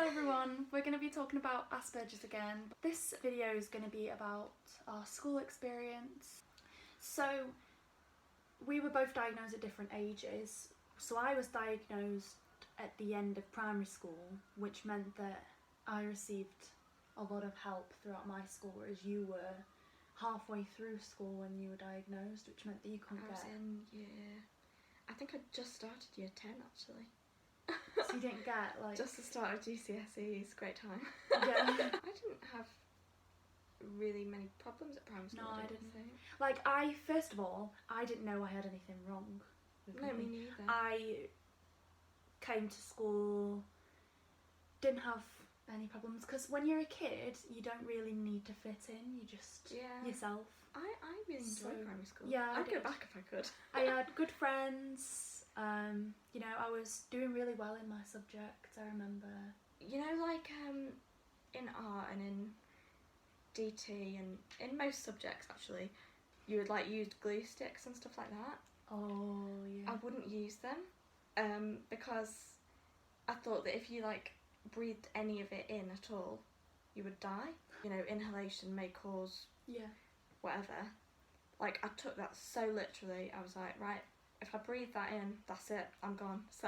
Hello everyone, we're going to be talking about Asperger's again. This video is going to be about our school experience. So we were both diagnosed at different ages. So I was diagnosed at the end of primary school, which meant that I received a lot of help throughout my school, whereas you were halfway through school when you were diagnosed, which meant that you couldn't get... I think I just started year 10 actually. So you didn't get like... Just the start of GCSEs, great time. Yeah. I didn't have really many problems at primary school. No, I didn't think. Like, first of all, I didn't know I had anything wrong with me. No, me neither. I came to school, didn't have any problems, because when you're a kid, you don't really need to fit in, you just yourself. I really enjoyed primary school. Yeah, I'd go back if I could. I had good friends. You know, I was doing really well in my subjects, I remember. You know, like in art and in DT and in most subjects actually, you would like use glue sticks and stuff like that. Oh yeah. I wouldn't use them because I thought that if you like breathed any of it in at all, you would die. You know, inhalation may cause whatever. Like, I took that so literally. I was like, right, if I breathe that in, that's it, I'm gone. So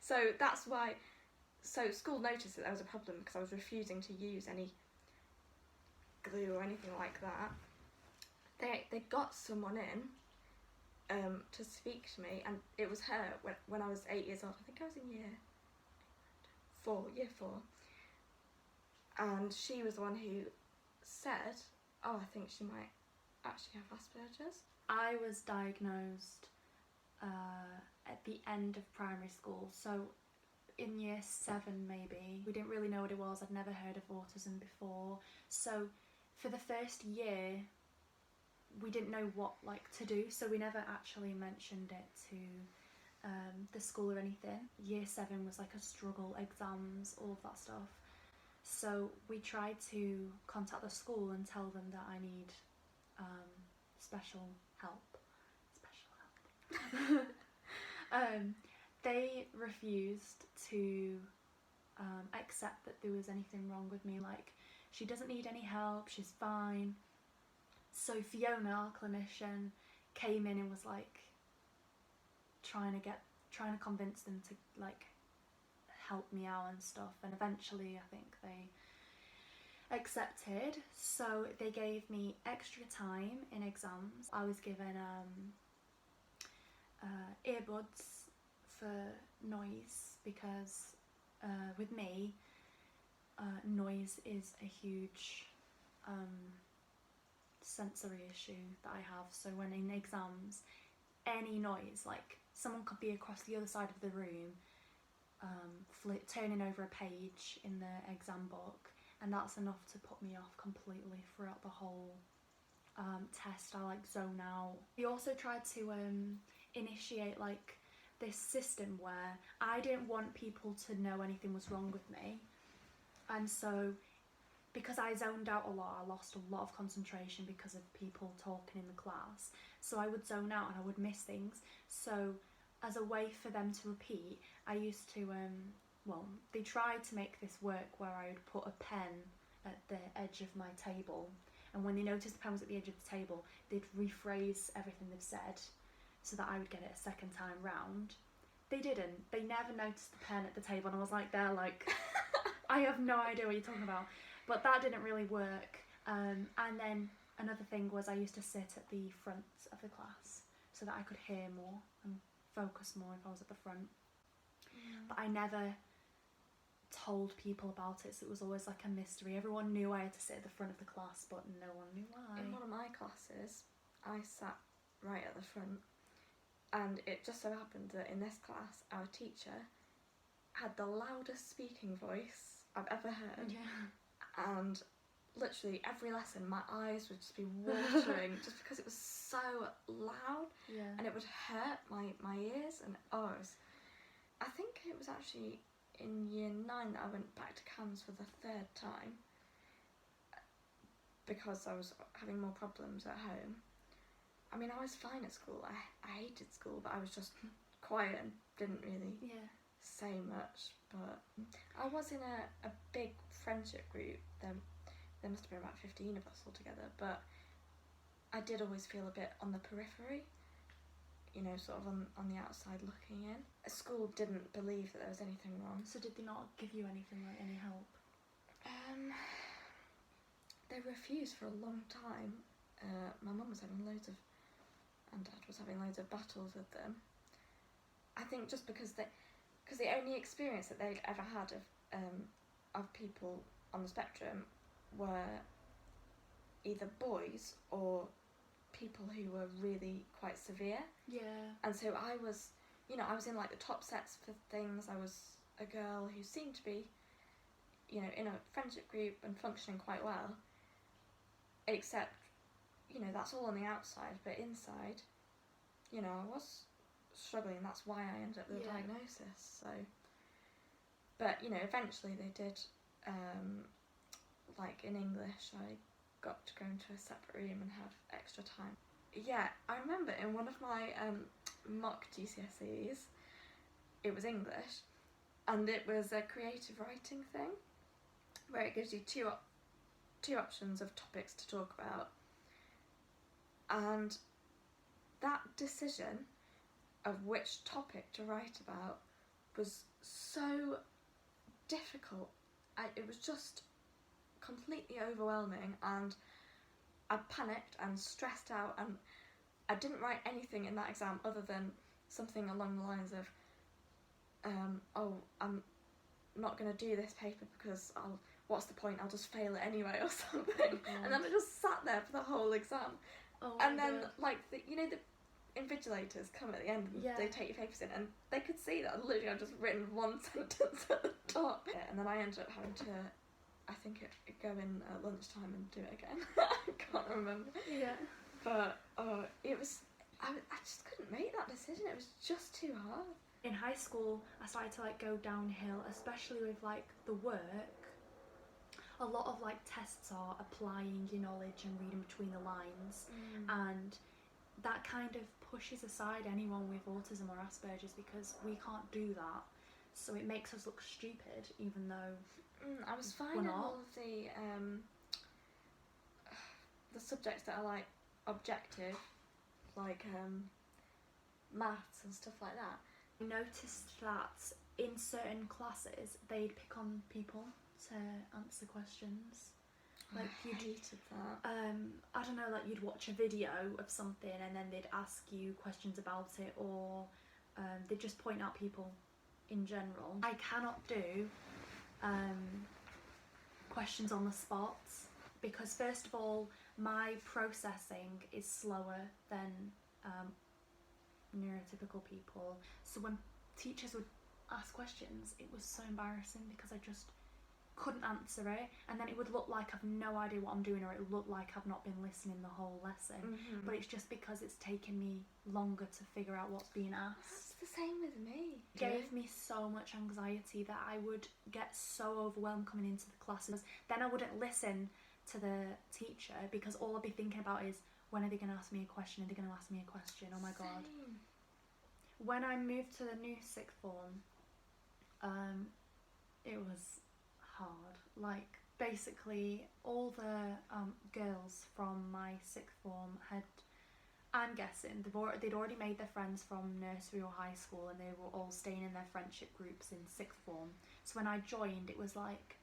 so that's why, so school noticed that there was a problem because I was refusing to use any glue or anything like that. They got someone in to speak to me, and it was her when I was 8 years old. I think I was in year 4, and she was the one who said, oh, I think she might actually have Asperger's. I was diagnosed at the end of primary school, so in year 7 maybe. We didn't really know what it was. I'd never heard of autism before, so for the first year we didn't know what to do, so we never actually mentioned it to the school or anything. Year 7 was like a struggle, exams, all of that stuff. So we tried to contact the school and tell them that I need special help. They refused to accept that there was anything wrong with me. Like, she doesn't need any help, she's fine. So Fiona, our clinician, came in and was like trying to convince them to like help me out and stuff, and eventually I think they accepted. So they gave me extra time in exams. I was given earbuds for noise because with me noise is a huge sensory issue that I have. So when in exams, any noise, like someone could be across the other side of the room turning over a page in the exam book, and that's enough to put me off completely throughout the whole test. I like zone out. We also tried to initiate like this system where I didn't want people to know anything was wrong with me, and so because I zoned out a lot, I lost a lot of concentration because of people talking in the class. So I would zone out and I would miss things. So as a way for them to repeat, I used to, well, they tried to make this work where I would put a pen at the edge of my table, and when they noticed the pen was at the edge of the table, they'd rephrase everything they've said so that I would get it a second time round. They didn't. They never noticed the pen at the table, and I was like, they're like, I have no idea what you're talking about. But that didn't really work. And then another thing was I used to sit at the front of the class so that I could hear more and focus more if I was at the front. But I never told people about it, so it was always like a mystery. Everyone knew I had to sit at the front of the class, but no one knew why. In one of my classes, I sat right at the front, and it just so happened that in this class, our teacher had the loudest speaking voice I've ever heard. Yeah. And literally every lesson my eyes would just be watering just because it was so loud, and it would hurt my ears. And I think it was actually in year 9 that I went back to CAMS for the 3rd time because I was having more problems at home. I mean, I was fine at school. I hated school, but I was just quiet and didn't really say much. But I was in a big friendship group. There must have been about 15 of us altogether, but I did always feel a bit on the periphery, you know, sort of on the outside looking in. School didn't believe that there was anything wrong. So did they not give you anything, like any help? They refused for a long time. My mum was having and Dad was having loads of battles with them. I think just because the only experience that they'd ever had of people on the spectrum were either boys or people who were really quite severe. Yeah. And so I was in like the top sets for things. I was a girl who seemed to be, you know, in a friendship group and functioning quite well. Except, you know, that's all on the outside, but inside, you know, I was struggling. That's why I ended up with a diagnosis. So, but you know, eventually they did. Like in English, I got to go into a separate room and have extra time. Yeah, I remember in one of my mock GCSEs, it was English, and it was a creative writing thing, where it gives you two options of topics to talk about, and that decision of which topic to write about was so difficult. It was just completely overwhelming, and I panicked and stressed out, and I didn't write anything in that exam other than something along the lines of I'm not going to do this paper because what's the point, I'll just fail it anyway or something. And then I just sat there for the whole exam. And then like the invigilators come at the end and they take your papers in, and they could see that literally I'd just written one sentence at the top. And then I ended up having to, I think, go in at lunchtime and do it again. I can't remember. Yeah. But it was, I just couldn't make that decision. It was just too hard. In high school, I started to like go downhill, especially with like the work. A lot of like tests are applying your knowledge and reading between the lines, and that kind of pushes aside anyone with autism or Asperger's because we can't do that. So it makes us look stupid, even though I was finding all of the subjects that are like objective, like maths and stuff like that. I noticed that in certain classes they'd pick on people to answer questions. Like I hated that. I don't know, like you'd watch a video of something and then they'd ask you questions about it, or they'd just point out people in general. I cannot do questions on the spot because, first of all, my processing is slower than neurotypical people. So when teachers would ask questions, it was so embarrassing because I just couldn't answer it, and then it would look like I've no idea what I'm doing, or it would look like I've not been listening the whole lesson. But it's just because it's taken me longer to figure out what's being asked. That's the same with me. It gave me so much anxiety that I would get so overwhelmed coming into the classes. Then I wouldn't listen to the teacher because all I'd be thinking about is, when are they going to ask me a question? Are they going to ask me a question? Oh my God. When I moved to the new sixth form, it was hard. Like basically all the girls from my sixth form had, I'm guessing they'd already made their friends from nursery or high school, and they were all staying in their friendship groups in sixth form. So when I joined, it was like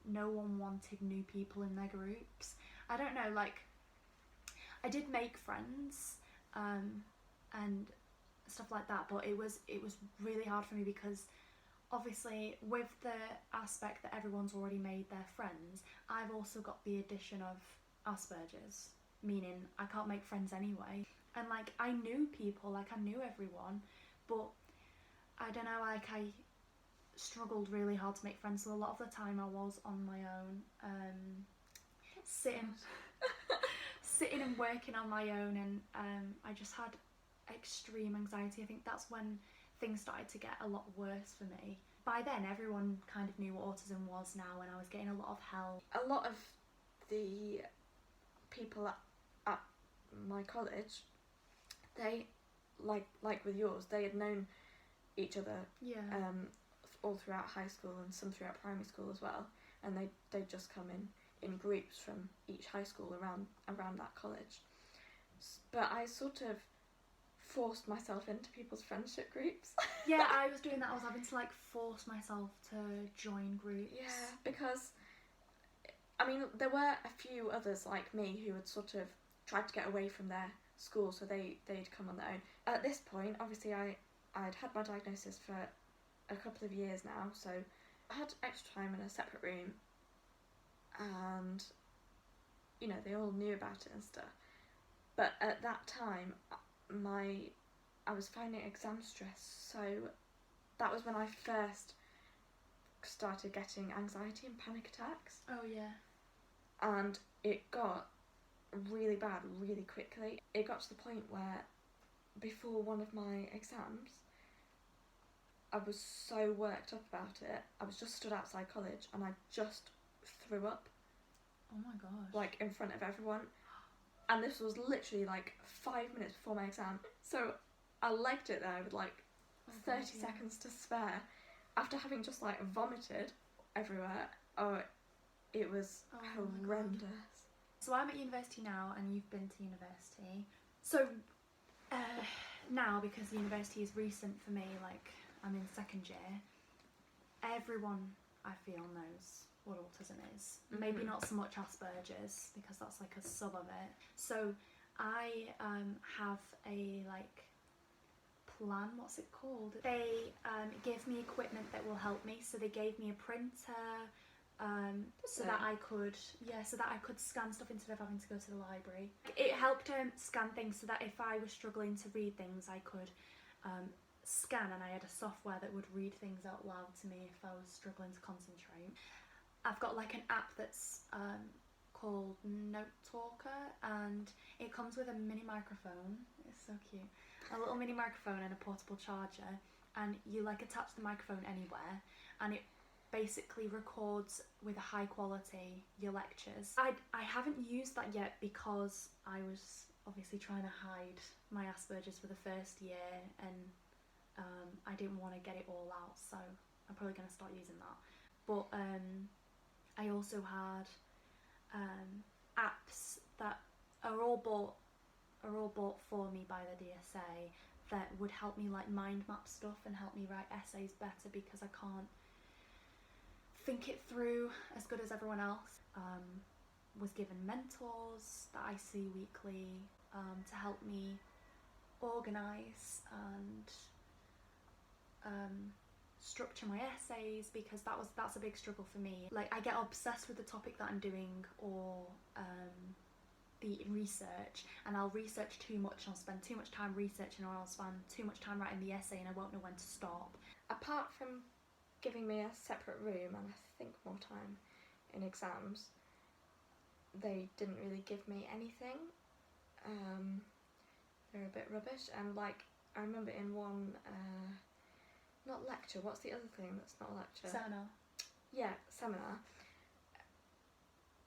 no one wanted new people in their groups. I don't know, like I did make friends and stuff like that, but it was really hard for me because obviously with the aspect that everyone's already made their friends, I've also got the addition of Asperger's, meaning I can't make friends anyway. And like I knew people, like I knew everyone, but I don't know, like I struggled really hard to make friends. So a lot of the time I was on my own, sitting and working on my own, and I just had extreme anxiety. I think that's when things started to get a lot worse for me. By then everyone kind of knew what autism was now, and I was getting a lot of help. A lot of the people at my college, they like with yours, they had known each other all throughout high school and some throughout primary school as well, and they'd just come in groups from each high school around that college. But I sort of forced myself into people's friendship groups. Yeah, I was doing that. I was having to like force myself to join groups. Yeah, because I mean there were a few others like me who had sort of tried to get away from their school, so they'd come on their own. At this point, obviously I'd had my diagnosis for a couple of years now, so I had extra time in a separate room, and you know, they all knew about it and stuff. But at that time, I was finding exam stress, so that was when I first started getting anxiety and panic attacks. Oh yeah. And it got really bad really quickly. It got to the point where before one of my exams, I was so worked up about it. I was just stood outside college and I just threw up. Oh my gosh. Like in front of everyone. And this was literally like 5 minutes before my exam. So I legged it there with like 30 seconds to spare after having just like vomited everywhere. Oh, it was horrendous. So I'm at university now and you've been to university. So now, because the university is recent for me, like I'm in second year, everyone I feel knows what autism is. Mm-hmm. Maybe not so much Asperger's because that's like a sub of it. So I have a like plan, what's it called? They give me equipment that will help me. So they gave me a printer so that I could scan stuff instead of having to go to the library. It helped scan things so that if I was struggling to read things, I could scan, and I had a software that would read things out loud to me if I was struggling to concentrate. I've got like an app that's called Note Talker, and it comes with a mini microphone. It's so cute. A little mini microphone and a portable charger, and you like attach the microphone anywhere, and it basically records with a high quality your lectures. I haven't used that yet because I was obviously trying to hide my Asperger's for the first year, and I didn't want to get it all out, so I'm probably going to start using that. But I also had apps that are all bought for me by the DSA that would help me like mind map stuff and help me write essays better because I can't think it through as good as everyone else. Was given mentors that I see weekly to help me organise and structure my essays, because that's a big struggle for me. Like I get obsessed with the topic that I'm doing or the research, and I'll research too much and I'll spend too much time researching, or I'll spend too much time writing the essay and I won't know when to stop. Apart from giving me a separate room and I think more time in exams, they didn't really give me anything. They're a bit rubbish, and like I remember in one not lecture, what's the other thing that's not a lecture? Seminar. Yeah, seminar.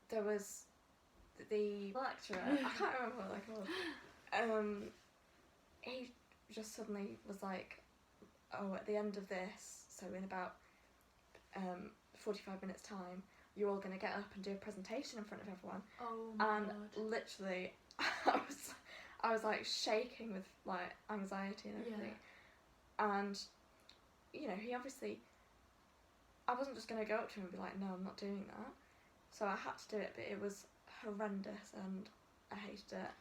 There was the lecturer, I can't remember what they're called. He just suddenly was like, oh, at the end of this, so in about 45 minutes time, you're all going to get up and do a presentation in front of everyone. Oh my God. Literally, I was like shaking with like anxiety and everything. Yeah. And you know, he obviously, I wasn't just going to go up to him and be like, no, I'm not doing that. So I had to do it, but it was horrendous and I hated it.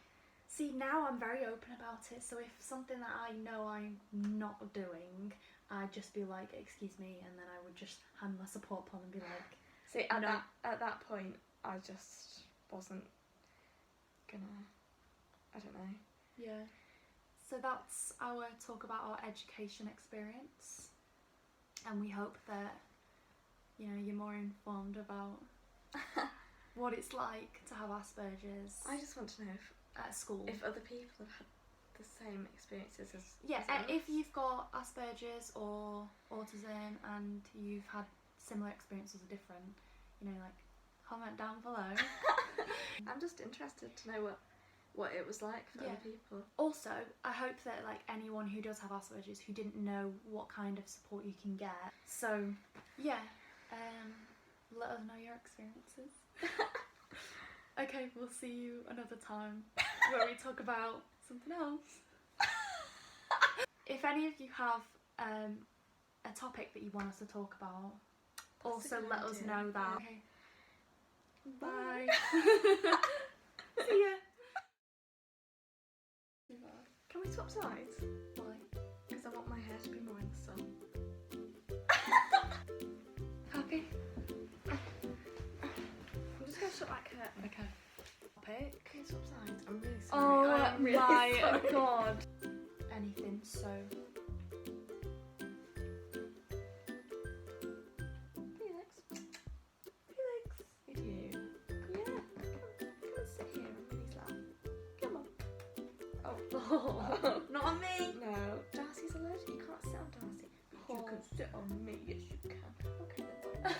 See, now I'm very open about it, so if something that I know I'm not doing, I'd just be like, excuse me, and then I would just hand my support upon and be like... See, at that point, I just wasn't gonna, I don't know. Yeah. So that's our talk about our education experience, and we hope that, you know, you're more informed about what it's like to have Asperger's. I just want to know if at school, if other people have had the same experiences as if you've got Asperger's or autism and you've had similar experiences or different, you know, like comment down below. I'm just interested to know what it was like for other people. Also, I hope that like anyone who does have Asperger's who didn't know what kind of support you can get. So yeah, let us know your experiences. Okay, we'll see you another time where we talk about something else. If any of you have a topic that you want us to talk about, also let us know that. Okay. Bye. See ya. Can we swap sides? Why? Because I want my hair to be more in the sun. Happy? I'm just going to shut that curtain. Okay. Topic. Can you swap sides? I'm really sorry. Oh I'm really my sorry. god. Anything so. Felix, it's you. Yeah, come and sit here on Minnie's lap. Come on. Oh, Not on me. no, Darcy's allergic. You can't sit on Darcy. But you can sit on me. Yes, you can. Okay then.